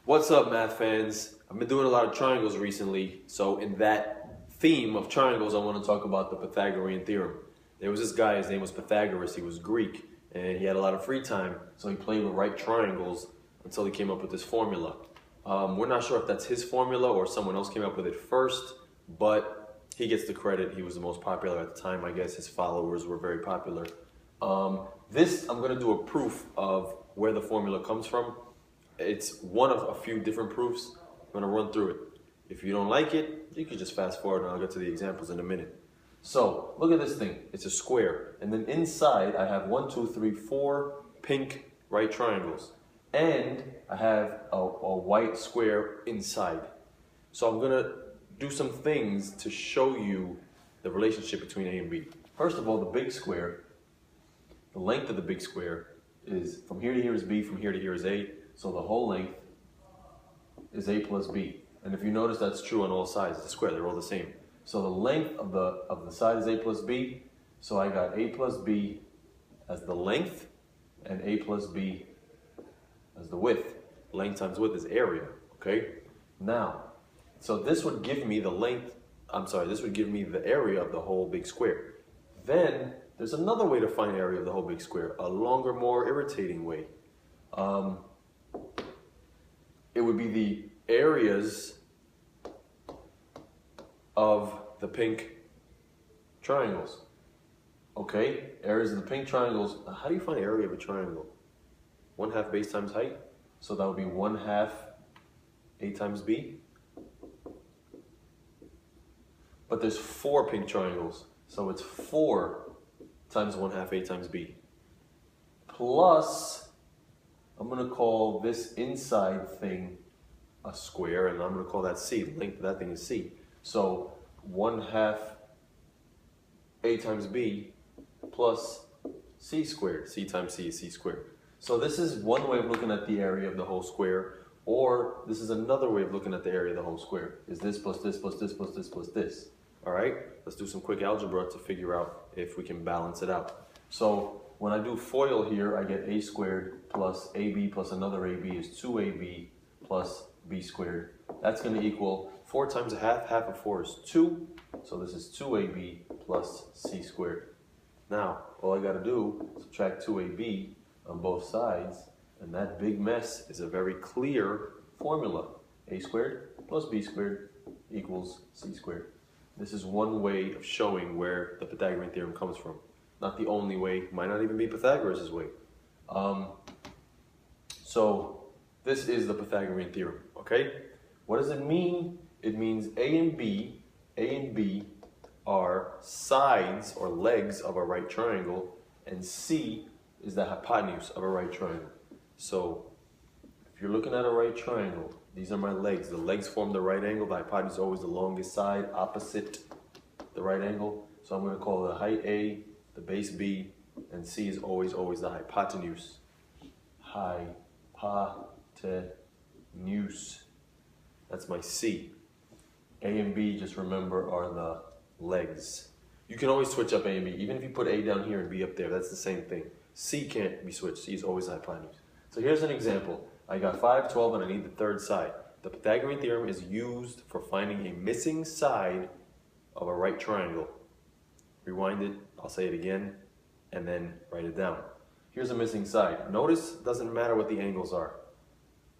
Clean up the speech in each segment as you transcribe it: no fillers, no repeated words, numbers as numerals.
What's up, math fans? I've been doing a lot of triangles recently, so in that theme of triangles, I want to talk about the Pythagorean Theorem. There was this guy, his name was Pythagoras, he was Greek, and he had a lot of free time, so he played with right triangles until he came up with this formula. We're not sure if that's his formula or someone else came up with it first, but he gets the credit. He was the most popular at the time. I guess his followers were very popular. I'm going to do a proof of where the formula comes from. It's one of a few different proofs. I'm going to run through it. If you don't like it, you can just fast forward and I'll get to the examples in a minute. So, look at this thing. It's a square. And then inside, I have 4 pink right triangles. And I have a white square inside. So I'm going to do some things to show you the relationship between A and B. First of all, the big square, the length of the big square is from here to here is B, from here to here is A. So the whole length is A plus B. And if you notice, that's true on all sides. It's a square, they're all the same. So the length of the side is A plus B. So I got A plus B as the length and A plus B as the width. Length times width is area, okay? Now, so this would give me the length, this would give me the area of the whole big square. Then, there's another way to find area of the whole big square, a longer, more irritating way. It would be the areas of the pink triangles. Okay, areas of the pink triangles. How do you find area of a triangle? 1/2 base times height. So that would be 1/2 A times B. But there's 4 pink triangles. So it's 4 times 1/2 A times B. Plus, I'm going to call this inside thing a square, and I'm going to call that C. The length of that thing is C. So 1/2 A times B plus C squared. C times C is C squared. So this is one way of looking at the area of the whole square, or this is another way of looking at the area of the whole square. Is this plus this plus this plus this plus this. All right? Let's do some quick algebra to figure out if we can balance it out. So when I do FOIL here, I get A squared plus AB plus another AB is 2AB plus B squared. That's going to equal 4 times 1/2. 1/2 of 4 is 2. So this is 2AB plus C squared. Now, all I got to do is subtract 2AB on both sides, and that big mess is a very clear formula. A squared plus B squared equals C squared. This is one way of showing where the Pythagorean theorem comes from. Not the only way, might not even be Pythagoras' way. So this is the Pythagorean theorem, okay? What does it mean? It means A and B are sides or legs of a right triangle, and C is the hypotenuse of a right triangle. So if you're looking at a right triangle, these are my legs. The legs form the right angle. The hypotenuse is always the longest side opposite the right angle. So I'm going to call the height A, the base B, and C is always the hypotenuse. Hypotenuse. That's my C. A and B, just remember, are the legs. You can always switch up A and B. Even if you put A down here and B up there, that's the same thing. C can't be switched. C is always the hypotenuse. So here's an example. I got 5, 12, and I need the third side. The Pythagorean theorem is used for finding a missing side of a right triangle. Rewind it, I'll say it again, and then write it down. Here's a missing side. Notice it doesn't matter what the angles are.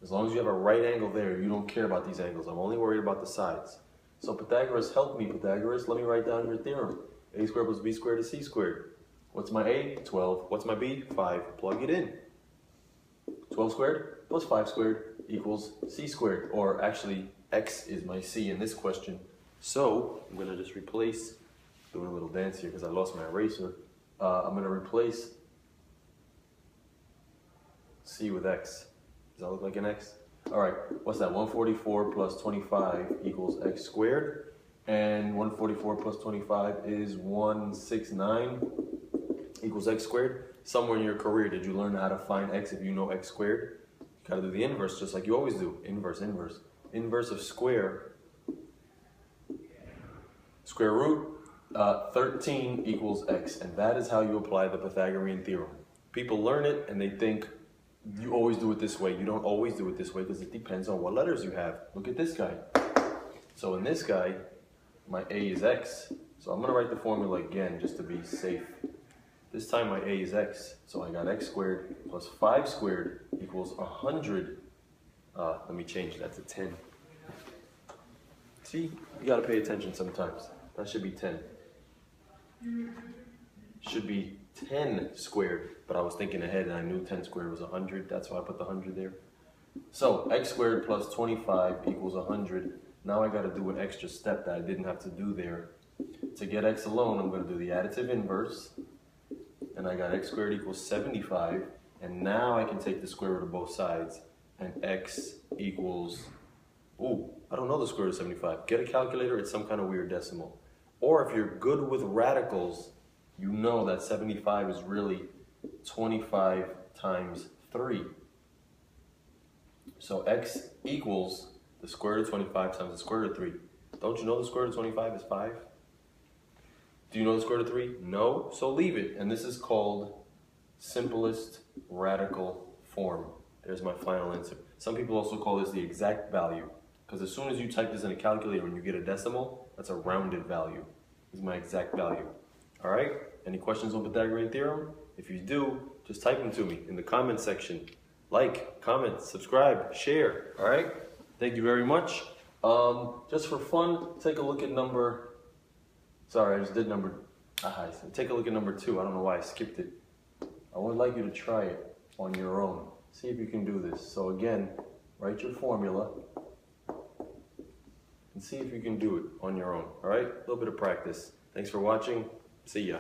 As long as you have a right angle there, you don't care about these angles. I'm only worried about the sides. So Pythagoras, help me, Pythagoras. Let me write down your theorem. A squared plus B squared is C squared. What's my A? 12. What's my B? 5. Plug it in. 12 squared plus 5 squared equals C squared. Or actually, X is my C in this question. So I'm going to just replace, doing a little dance here because I lost my eraser. I'm going to replace C with X. Does that look like an X? All right, what's that? 144 plus 25 equals X squared. And 144 plus 25 is 169 equals X squared. Somewhere in your career, did you learn how to find X if you know X squared? You gotta do the inverse just like you always do. Inverse, inverse. Inverse of square root 13 equals X. And that is how you apply the Pythagorean theorem. People learn it and they think you always do it this way. You don't always do it this way because it depends on what letters you have. Look at this guy. So in this guy, my a is x. So I'm going to write the formula again just to be safe. This time my a is x. So I got x squared plus 5 squared equals 100. Let me change that to 10. See, you got to pay attention sometimes. That should be 10. Should be 10 squared, but I was thinking ahead and I knew 10 squared was 100. That's why I put the 100 there. So x squared plus 25 equals 100. Now I got to do an extra step that I didn't have to do there. To get x alone, I'm going to do the additive inverse. And I got x squared equals 75. And now I can take the square root of both sides. And x equals, ooh, I don't know the square root of 75. Get a calculator, it's some kind of weird decimal. Or if you're good with radicals, you know that 75 is really 25 times 3. So x equals the square root of 25 times the square root of 3. Don't you know the square root of 25 is 5? Do you know the square root of 3? No? So leave it. And this is called simplest radical form. There's my final answer. Some people also call this the exact value, because as soon as you type this in a calculator and you get a decimal, that's a rounded value. This is my exact value. All right? Any questions on Pythagorean Theorem? If you do, just type them to me in the comment section. Like, comment, subscribe, share. All right? Thank you very much. Just for fun, take a look at number... Sorry, I just did number... Take a look at number 2. I don't know why I skipped it. I would like you to try it on your own. See if you can do this. So again, write your formula and see if you can do it on your own. All right? A little bit of practice. Thanks for watching. See ya.